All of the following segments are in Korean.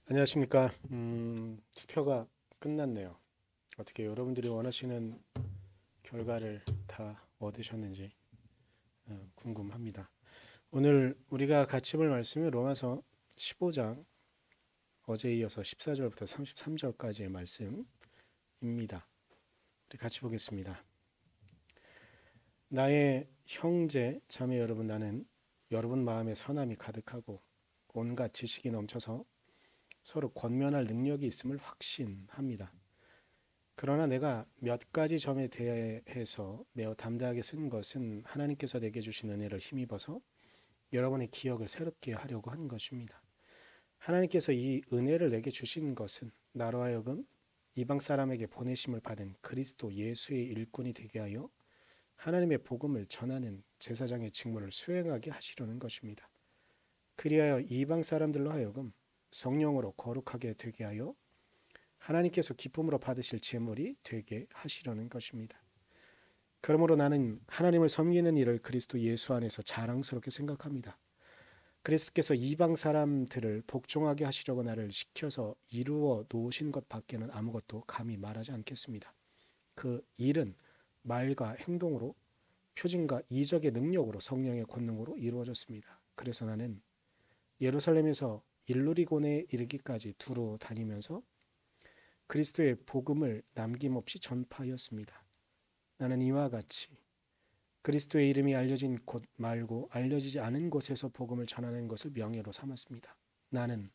안녕하십니까. 투표가 끝났네요. 어떻게 여러분들이 원하시는 결과를 다 얻으셨는지 궁금합니다. 오늘 우리가 같이 볼 말씀이 로마서 15장, 어제 이어서 14절부터 33절까지의 말씀입니다. 우리 같이 보겠습니다. 나의 형제 자매 여러분, 나는 여러분 마음에 선함이 가득하고 온갖 지식이 넘쳐서 서로 권면할 능력이 있음을 확신합니다. 그러나 내가 몇 가지 점에 대해서 매우 담대하게 쓴 것은 하나님께서 내게 주신 은혜를 힘입어서 여러분의 기억을 새롭게 하려고 한 것입니다. 하나님께서 이 은혜를 내게 주신 것은 나로 하여금 이방 사람에게 보내심을 받은 그리스도 예수의 일꾼이 되게 하여 하나님의 복음을 전하는 제사장의 직무를 수행하게 하시려는 것입니다. 그리하여 이방 사람들로 하여금 성령으로 거룩하게 되게 하여 하나님께서 기쁨으로 받으실 제물이 되게 하시려는 것입니다. 그러므로 나는 하나님을 섬기는 일을 그리스도 예수 안에서 자랑스럽게 생각합니다. 그리스도께서 이방 사람들을 복종하게 하시려고 나를 시켜서 이루어 놓으신 것 밖에는 아무것도 감히 말하지 않겠습니다. 그 일은 말과 행동으로, 표징과 이적의 능력으로, 성령의 권능으로 이루어졌습니다. 그래서 나는 예루살렘에서 일루리곤에 이르기까지 두루 다니면서 그리스도의 복음을 남김없이 전파하였습니다. 나는 이와 같이 그리스도의 이름이 알려진 곳 말고 알려지지 않은 곳에서 복음을 전하는 것을 명예로 삼았습니다. 나는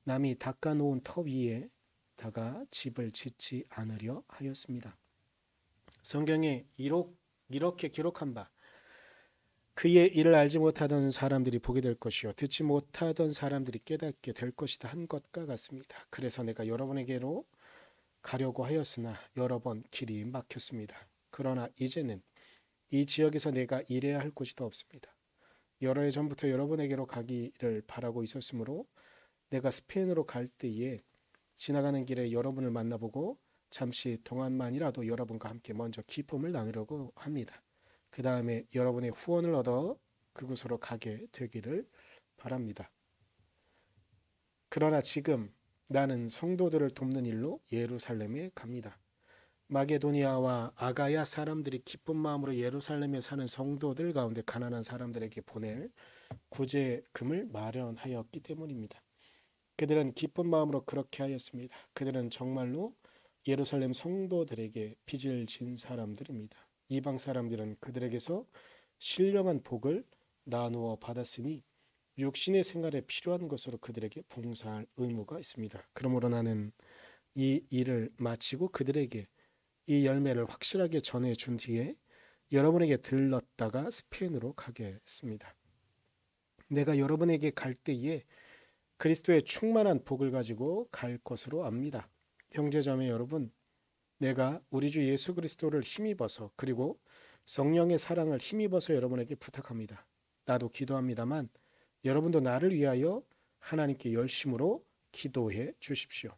남이 닦아놓은 터 위에다가 집을 짓지 않으려 하였습니다. 성경에 이렇게 기록한 바, 그의 일을 알지 못하던 사람들이 보게 될 것이요 듣지 못하던 사람들이 깨닫게 될 것이다 한 것과 같습니다. 그래서 내가 여러분에게로 가려고 하였으나 여러 번 길이 막혔습니다. 그러나 이제는 이 지역에서 내가 일해야 할 곳이 더 없습니다. 여러 해 전부터 여러분에게로 가기를 바라고 있었으므로 내가 스페인으로 갈 때에 지나가는 길에 여러분을 만나보고 잠시 동안만이라도 여러분과 함께 먼저 기쁨을 나누려고 합니다. 그 다음에 여러분의 후원을 얻어 그곳으로 가게 되기를 바랍니다. 그러나 지금 나는 성도들을 돕는 일로 예루살렘에 갑니다. 마게도니아와 아가야 사람들이 기쁜 마음으로 예루살렘에 사는 성도들 가운데 가난한 사람들에게 보낼 구제금을 마련하였기 때문입니다. 그들은 기쁜 마음으로 그렇게 하였습니다. 그들은 정말로 예루살렘 성도들에게 빚을 진 사람들입니다. 이방 사람들은 그들에게서 신령한 복을 나누어 받았으니 육신의 생활에 필요한 것으로 그들에게 봉사할 의무가 있습니다. 그러므로 나는 이 일을 마치고 그들에게 이 열매를 확실하게 전해준 뒤에 여러분에게 들렀다가 스페인으로 가겠습니다. 내가 여러분에게 갈 때에 그리스도의 충만한 복을 가지고 갈 것으로 압니다. 형제자매 여러분, 내가 우리 주 예수 그리스도를 힘입어서 그리고 성령의 사랑을 힘입어서 여러분에게 부탁합니다. 나도 기도합니다만 여러분도 나를 위하여 하나님께 열심으로 기도해 주십시오.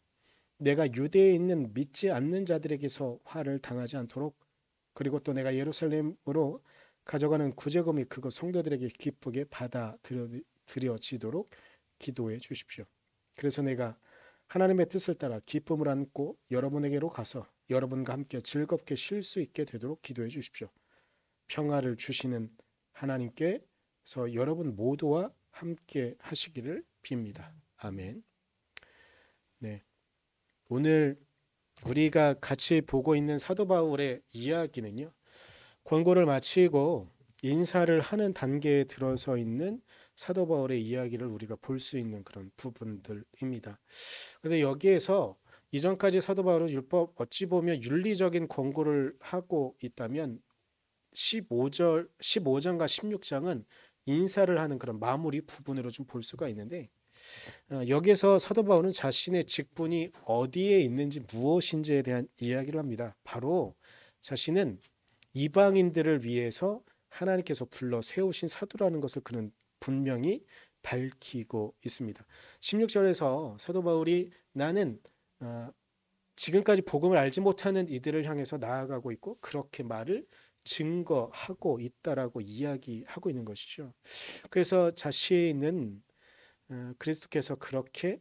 내가 유대에 있는 믿지 않는 자들에게서 화를 당하지 않도록, 그리고 또 내가 예루살렘으로 가져가는 구제금이 그곳 성도들에게 기쁘게 받아들여지도록 기도해 주십시오. 그래서 내가 하나님의 뜻을 따라 기쁨을 안고 여러분에게로 가서 여러분과 함께 즐겁게 쉴 수 있게 되도록 기도해 주십시오. 평화를 주시는 하나님께서 여러분 모두와 함께 하시기를 빕니다. 아멘. 네. 오늘 우리가 같이 보고 있는 사도 바울의 이야기는요, 권고를 마치고 인사를 하는 단계에 들어서 있는 사도 바울의 이야기를 우리가 볼 수 있는 그런 부분들입니다. 그런데 여기에서 이전까지 사도 바울은 율법, 어찌 보면 윤리적인 권고를 하고 있다면 15장과 16장은 인사를 하는 그런 마무리 부분으로 좀 볼 수가 있는데, 여기에서 사도 바울은 자신의 직분이 어디에 있는지 무엇인지에 대한 이야기를 합니다. 바로 자신은 이방인들을 위해서 하나님께서 불러 세우신 사도라는 것을 그는 분명히 밝히고 있습니다. 16절에서 사도 바울이 나는 지금까지 복음을 알지 못하는 이들을 향해서 나아가고 있고 그렇게 말을 증거하고 있다라고 이야기하고 있는 것이죠. 그래서 자신은 그리스도께서 그렇게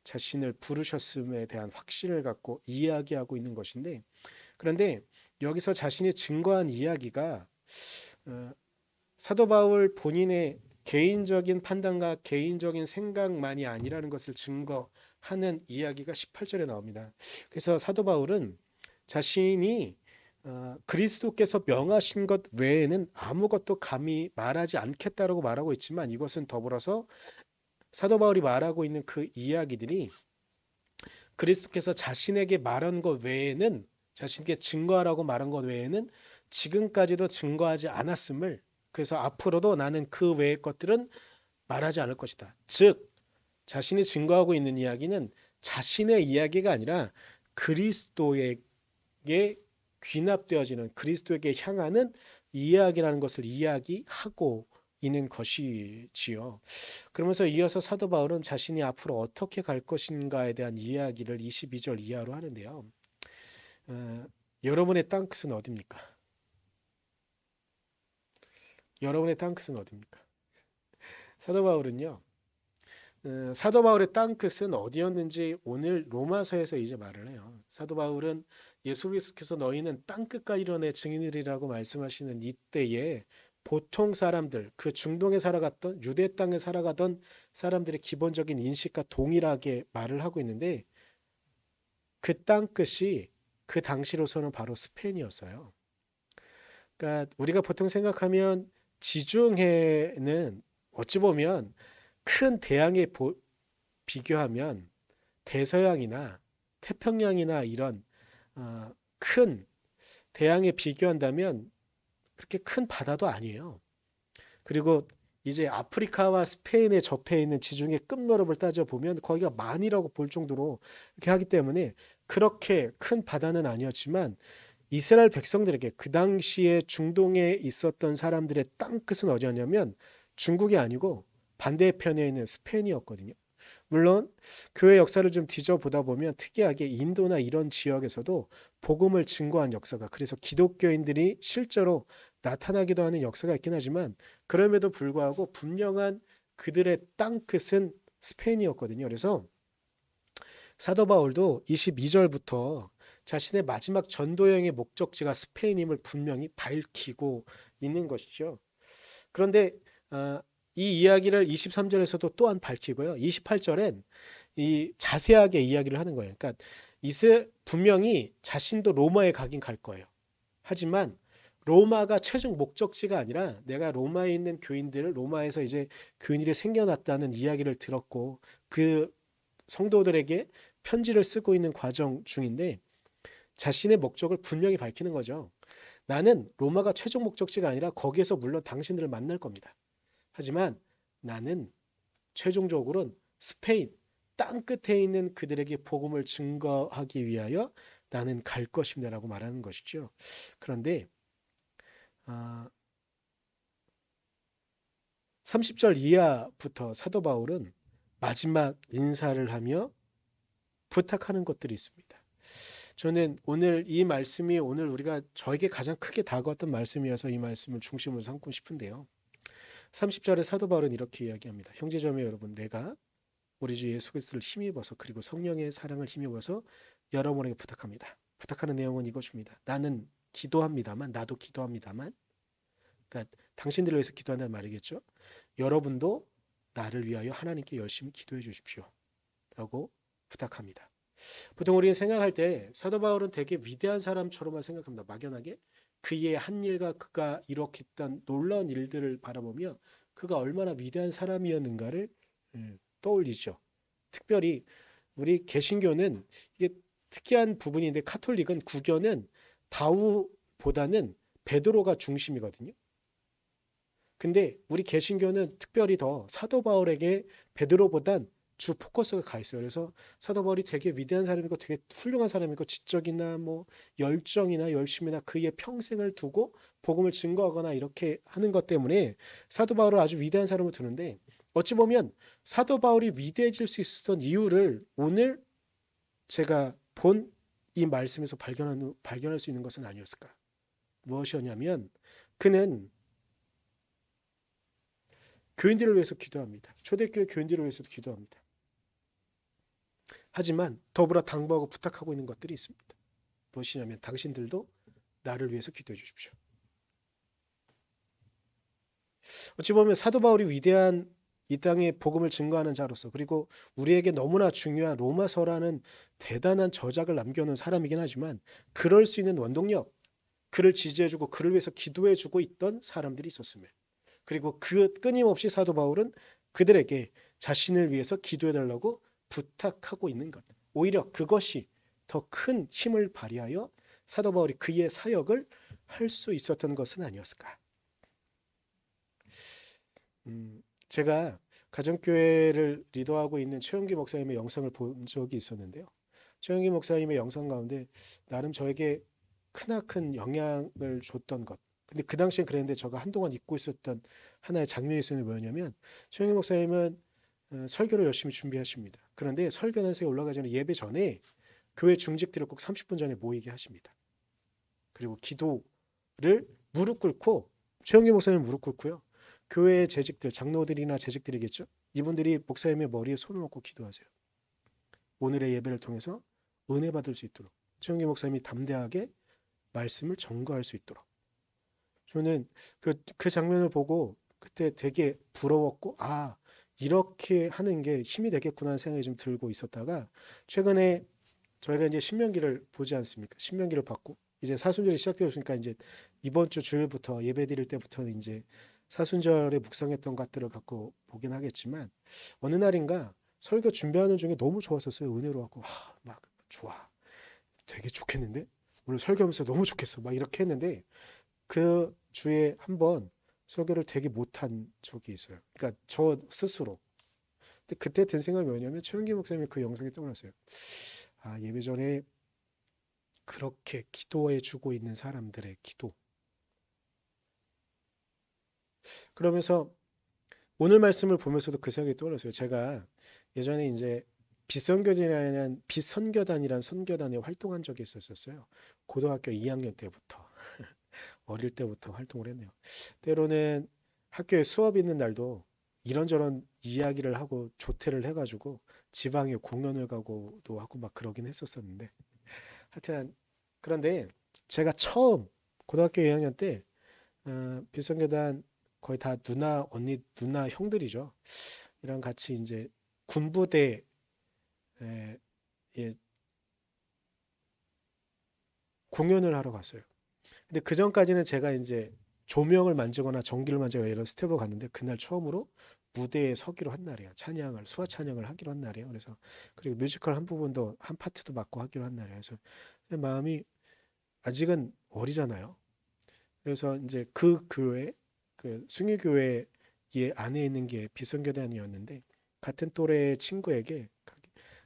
자신을 부르셨음에 대한 확신을 갖고 이야기하고 있는 것인데, 그런데 여기서 자신이 증거한 이야기가 사도 바울 본인의 개인적인 판단과 개인적인 생각만이 아니라는 것을 증거하는 이야기가 18절에 나옵니다. 그래서 사도 바울은 자신이 그리스도께서 명하신 것 외에는 아무것도 감히 말하지 않겠다라고 말하고 있지만, 이것은 더불어서 사도 바울이 말하고 있는 그 이야기들이 그리스도께서 자신에게 말한 것 외에는, 자신에게 증거하라고 말한 것 외에는 지금까지도 증거하지 않았음을, 그래서 앞으로도 나는 그 외의 것들은 말하지 않을 것이다. 즉 자신이 증거하고 있는 이야기는 자신의 이야기가 아니라 그리스도에게 귀납되어지는, 그리스도에게 향하는 이야기라는 것을 이야기하고 있는 것이지요. 그러면서 이어서 사도 바울은 자신이 앞으로 어떻게 갈 것인가에 대한 이야기를 22절 이하로 하는데요. 여러분의 땅끝은 어디입니까? 여러분의 땅끝은 어디입니까? 사도 바울은요, 사도 바울의 땅끝은 어디였는지 오늘 로마서에서 이제 말을 해요. 사도 바울은 예수 그리스도께서 너희는 땅끝과 이론의 증인이라고 말씀하시는 이때에 보통 사람들, 그 중동에 살아갔던, 유대 땅에 살아가던 사람들의 기본적인 인식과 동일하게 말을 하고 있는데, 그 땅끝이 그 당시로서는 바로 스페인이었어요. 그러니까 우리가 보통 생각하면 지중해는 어찌 보면 큰 대양에 비교하면 대서양이나 태평양이나 이런 큰 대양에 비교한다면 그렇게 큰 바다도 아니에요. 그리고 이제 아프리카와 스페인에 접해 있는 지중해 끝무렵을 따져보면 거기가 만이라고 볼 정도로 이렇게 하기 때문에 그렇게 큰 바다는 아니었지만, 이스라엘 백성들에게 그 당시에 중동에 있었던 사람들의 땅끝은 어디였냐면 중국이 아니고 반대편에 있는 스페인이었거든요. 물론 교회 역사를 좀 뒤져보다 보면 특이하게 인도나 이런 지역에서도 복음을 증거한 역사가, 그래서 기독교인들이 실제로 나타나기도 하는 역사가 있긴 하지만, 그럼에도 불구하고 분명한 그들의 땅끝은 스페인이었거든요. 그래서 사도 바울도 22절부터 자신의 마지막 전도 여행의 목적지가 스페인임을 분명히 밝히고 있는 것이죠. 그런데 이 이야기를 23절에서도 또한 밝히고요. 28절엔 이 자세하게 이야기를 하는 거예요. 그러니까 분명히 자신도 로마에 가긴 갈 거예요. 하지만 로마가 최종 목적지가 아니라, 내가 로마에 있는 교인들을, 로마에서 이제 교인들이 생겨났다는 이야기를 들었고 그 성도들에게 편지를 쓰고 있는 과정 중인데, 자신의 목적을 분명히 밝히는 거죠. 나는 로마가 최종 목적지가 아니라 거기에서 물론 당신들을 만날 겁니다. 하지만 나는 최종적으로는 스페인 땅끝에 있는 그들에게 복음을 증거하기 위하여 나는 갈 것입니다라고 말하는 것이죠. 그런데 30절 이하부터 사도 바울은 마지막 인사를 하며 부탁하는 것들이 있습니다. 저는 오늘 이 말씀이 오늘 우리가 저에게 가장 크게 다가왔던 말씀이어서 이 말씀을 중심으로 삼고 싶은데요. 30절에 사도 바울은 이렇게 이야기합니다. 형제자매 여러분, 내가 우리 주 예수 그리스도를 힘입어서, 그리고 성령의 사랑을 힘입어서 여러분에게 부탁합니다. 부탁하는 내용은 이것입니다. 나는 기도합니다만, 나도 기도합니다만, 그러니까 당신들을 위해서 기도한다는 말이겠죠. 여러분도 나를 위하여 하나님께 열심히 기도해 주십시오 라고 부탁합니다. 보통 우리가 생각할 때 사도 바울은 되게 위대한 사람처럼만 생각합니다. 막연하게 그의 한 일과 그가 이룩했던 놀라운 일들을 바라보며 그가 얼마나 위대한 사람이었는가를 떠올리죠. 특별히 우리 개신교는 이게 특이한 부분인데, 카톨릭은 구교는 바울보다는 베드로가 중심이거든요. 근데 우리 개신교는 특별히 더 사도 바울에게 베드로보단 주 포커스가 가 있어요. 그래서 사도 바울이 되게 위대한 사람이고 되게 훌륭한 사람이고 지적이나 뭐 열정이나 열심이나 그의 평생을 두고 복음을 증거하거나 이렇게 하는 것 때문에 사도 바울을 아주 위대한 사람으로 두는데, 어찌 보면 사도 바울이 위대해질 수 있었던 이유를 오늘 제가 본 이 말씀에서 발견할 수 있는 것은 아니었을까? 무엇이었냐면 그는 교인들을 위해서 기도합니다. 초대교회 교인들을 위해서도 기도합니다. 하지만 더불어 당부하고 부탁하고 있는 것들이 있습니다. 무엇이냐면 당신들도 나를 위해서 기도해 주십시오. 어찌 보면 사도 바울이 위대한 이 땅에 복음을 증거하는 자로서, 그리고 우리에게 너무나 중요한 로마서라는 대단한 저작을 남겨놓은 사람이긴 하지만 그럴 수 있는 원동력, 그를 지지해주고 그를 위해서 기도해주고 있던 사람들이 있었음을, 그리고 그 끊임없이 사도 바울은 그들에게 자신을 위해서 기도해달라고 부탁하고 있는 것, 오히려 그것이 더 큰 힘을 발휘하여 사도 바울이 그의 사역을 할 수 있었던 것은 아니었을까. 제가 가정교회를 리더하고 있는 최영기 목사님의 영상을 본 적이 있었는데요. 최영기 목사님의 영상 가운데 나름 저에게 크나큰 영향을 줬던 것. 근데 그 당시엔 그랬는데 제가 한동안 잊고 있었던 하나의 장면이 있었는데 뭐였냐면, 최영기 목사님은 설교를 열심히 준비하십니다. 그런데 설교 연회에 올라가기 전에, 예배 전에 교회 중직들을 꼭 30분 전에 모이게 하십니다. 그리고 기도를 무릎 꿇고, 최영기 목사님 무릎 꿇고요. 교회의 재직들, 장로들이나 재직들이겠죠. 이분들이 목사님의 머리에 손을 얹고 기도하세요. 오늘의 예배를 통해서 은혜 받을 수 있도록, 최영기 목사님이 담대하게 말씀을 전거할 수 있도록. 저는 그 장면을 보고 그때 되게 부러웠고, 아, 이렇게 하는 게 힘이 되겠구나 하는 생각이 좀 들고 있었다가, 최근에 저희가 이제 신명기를 보지 않습니까? 신명기를 받고 이제 사순절이 시작되었으니까 이제 이번 주 주일부터 예배 드릴 때부터는 이제 사순절에 묵상했던 것들을 갖고 보긴 하겠지만, 어느 날인가 설교 준비하는 중에 너무 좋았었어요. 은혜로웠고, 막 좋아, 되게 좋겠는데, 오늘 설교하면서 너무 좋겠어, 막 이렇게 했는데 그 주에 한번 설교를 되게 못한 적이 있어요. 그러니까 저 스스로. 근데 그때 든 생각이 뭐냐면, 최은기 목사님의 그 영상이 떠올랐어요. 아, 예배 전에 그렇게 기도해 주고 있는 사람들의 기도. 그러면서 오늘 말씀을 보면서도 그 생각이 떠올랐어요. 제가 예전에 이제 비선교단이라는 선교단에 활동한 적이 있었어요. 고등학교 2학년 때부터, 어릴 때부터 활동을 했네요. 때로는 학교에 수업 있는 날도 이런저런 이야기를 하고 조퇴를 해가지고 지방에 공연을 가고도 하고 막 그러긴 했었었는데, 하여튼 그런데 제가 처음 고등학교 2학년 때 비선교단 거의 다 누나 언니 누나 형들이죠. 이랑 같이 이제 군부대 예, 공연을 하러 갔어요. 근데 그 전까지는 제가 이제 조명을 만지거나 전기를 만지거나 이런 스텝으로 갔는데, 그날 처음으로 무대에 서기로 한 날이에요. 찬양을, 수화 찬양을 하기로 한 날이에요. 그래서 그리고 뮤지컬 한 부분도 한 파트도 맡고 하기로 한 날이에요. 그래서 제 마음이 아직은 어리잖아요. 그래서 이제 그 교회, 그 숭일교회 안에 있는 게 비선교단이었는데, 같은 또래 친구에게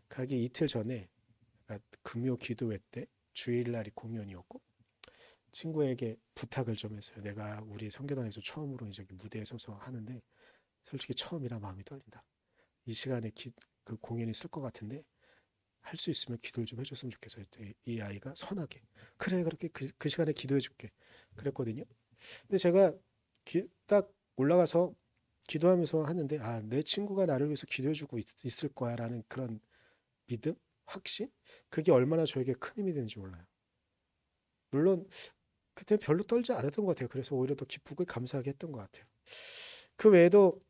가기 이틀 전에, 그러니까 금요 기도회 때 주일날이 공연이었고, 친구에게 부탁을 좀 했어요. 내가 우리 선교단에서 처음으로 이제 무대에 서서 하는데 솔직히 처음이라 마음이 떨린다. 이 시간에 그 공연이 있을 것 같은데 할 수 있으면 기도를 좀 해줬으면 좋겠어요. 이 아이가 선하게, 그래, 그렇게 그 시간에 기도해 줄게, 그랬거든요. 근데 제가 딱 올라가서 기도하면서 하는데, 아, 내 친구가 나를 위해서 기도해 주고 있을 거야라는 그런 믿음, 확신, 그게 얼마나 저에게 큰 힘이 되는지 몰라요. 물론 그때 별로 떨지 않았던 것 같아요. 그래서 오히려 더 기쁘고 감사하게 했던 것 같아요. 그 외에도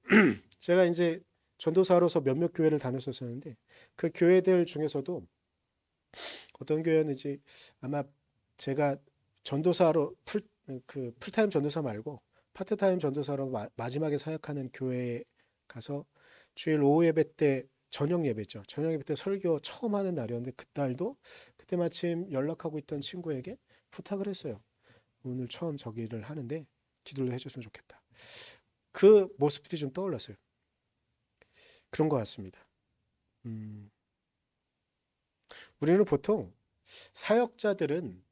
제가 이제 전도사로서 몇몇 교회를 다녔었는데, 그 교회들 중에서도 어떤 교회는지, 아마 제가 전도사로 그 풀타임 전도사 말고 파트타임 전도사로 마지막에 사역하는 교회에 가서 주일 오후 예배 때, 저녁 예배죠. 저녁 예배 때 설교 처음 하는 날이었는데, 그날도 그때 마침 연락하고 있던 친구에게 부탁을 했어요. 오늘 처음 저기를 하는데 기도를 해줬으면 좋겠다. 그 모습들이 좀 떠올랐어요. 그런 것 같습니다. 음, 우리는 보통 사역자들은,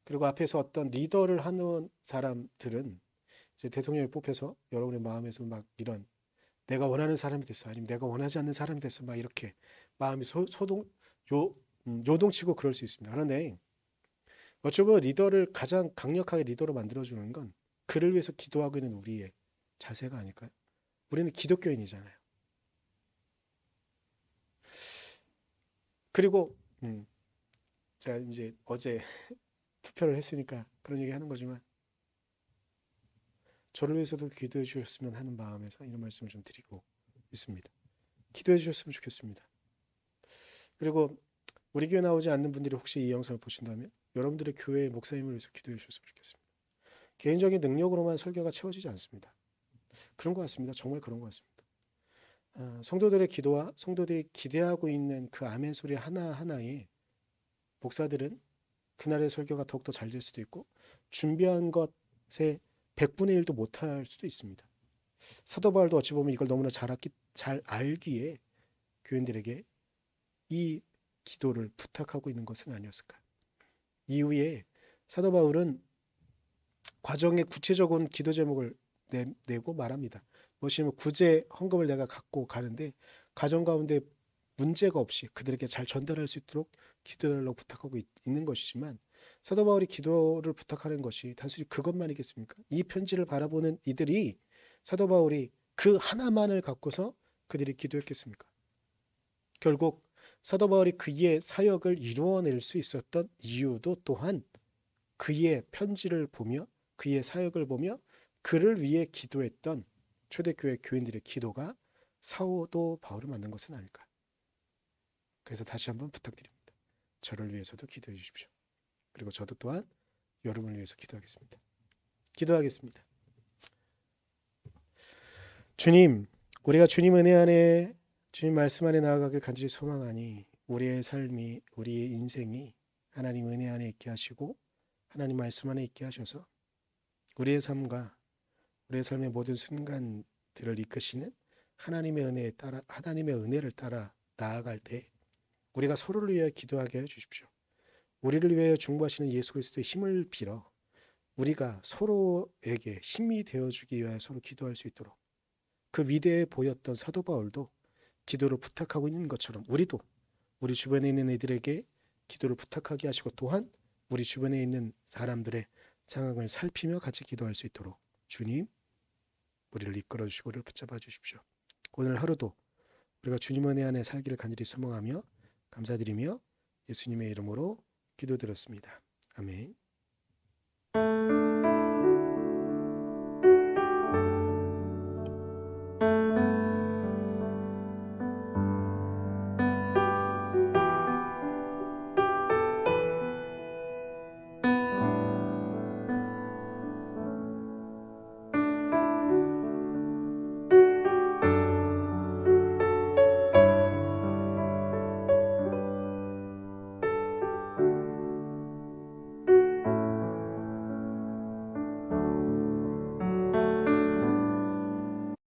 그리고 앞에서 어떤 리더를 하는 사람들은 이제 대통령이 뽑혀서 여러분의 마음에서 막 이런 내가 원하는 사람이 됐어. 아니면 내가 원하지 않는 사람이 됐어. 막 이렇게 마음이 요동치고 그럴 수 있습니다. 그런데 어찌 보면 리더를 가장 강력하게 리더로 만들어주는 건 그를 위해서 기도하고 있는 우리의 자세가 아닐까요? 우리는 기독교인이잖아요. 그리고 제가 이제 어제 투표를 했으니까 그런 얘기 하는 거지만 저를 위해서도 기도해 주셨으면 하는 마음에서 이런 말씀을 좀 드리고 있습니다. 기도해 주셨으면 좋겠습니다. 그리고 우리 교회 나오지 않는 분들이 혹시 이 영상을 보신다면 여러분들의 교회 목사님을 위해서 기도해 주셨으면 좋겠습니다. 개인적인 능력으로만 설교가 채워지지 않습니다. 그런 것 같습니다. 정말 그런 것 같습니다. 성도들의 기도와 성도들이 기대하고 있는 그 아멘 소리 하나하나에 목사들은 그날의 설교가 더욱더 잘 될 수도 있고 준비한 것의 100분의 1도 못할 수도 있습니다. 사도 바울도 어찌 보면 이걸 너무나 잘 알기에 교인들에게 이 기도를 부탁하고 있는 것은 아니었을까. 이후에 사도 바울은 과정의 구체적인 기도 제목을 내고 말합니다. 무엇이냐면 구제 헌금을 내가 갖고 가는데 가정 가운데 문제가 없이 그들에게 잘 전달할 수 있도록 기도하라고 부탁하고 있는 것이지만 사도 바울이 기도를 부탁하는 것이 단순히 그것만이겠습니까? 이 편지를 바라보는 이들이 사도 바울이 그 하나만을 갖고서 그들이 기도했겠습니까? 결국 사도 바울이 그의 사역을 이루어낼 수 있었던 이유도 또한 그의 편지를 보며 그의 사역을 보며 그를 위해 기도했던 초대교회 교인들의 기도가 사도 바울을 만든 것은 아닐까. 그래서 다시 한번 부탁드립니다. 저를 위해서도 기도해 주십시오. 그리고 저도 또한 여러분을 위해서 기도하겠습니다. 기도하겠습니다. 주님, 우리가 주님 은혜 안에 주님 말씀 안에 나아가길 간절히 소망하니 우리의 삶이 우리의 인생이 하나님 은혜 안에 있게 하시고 하나님 말씀 안에 있게 하셔서 우리의 삶과 우리의 삶의 모든 순간들을 이끄시는 하나님의 은혜에 따라 하나님의 은혜를 따라 나아갈 때 우리가 서로를 위해 기도하게 해 주십시오. 우리를 위해 중보하시는 예수 그리스도의 힘을 빌어 우리가 서로에게 힘이 되어주기 위하여 서로 기도할 수 있도록 그 위대해 보였던 사도 바울도 기도를 부탁하고 있는 것처럼 우리도 우리 주변에 있는 이들에게 기도를 부탁하게 하시고 또한 우리 주변에 있는 사람들의 상황을 살피며 같이 기도할 수 있도록 주님 우리를 이끌어 주시고 우리를 붙잡아 주십시오. 오늘 하루도 우리가 주님 은혜 안에 살기를 간절히 소망하며 감사드리며 예수님의 이름으로 기도드렸습니다. 아멘.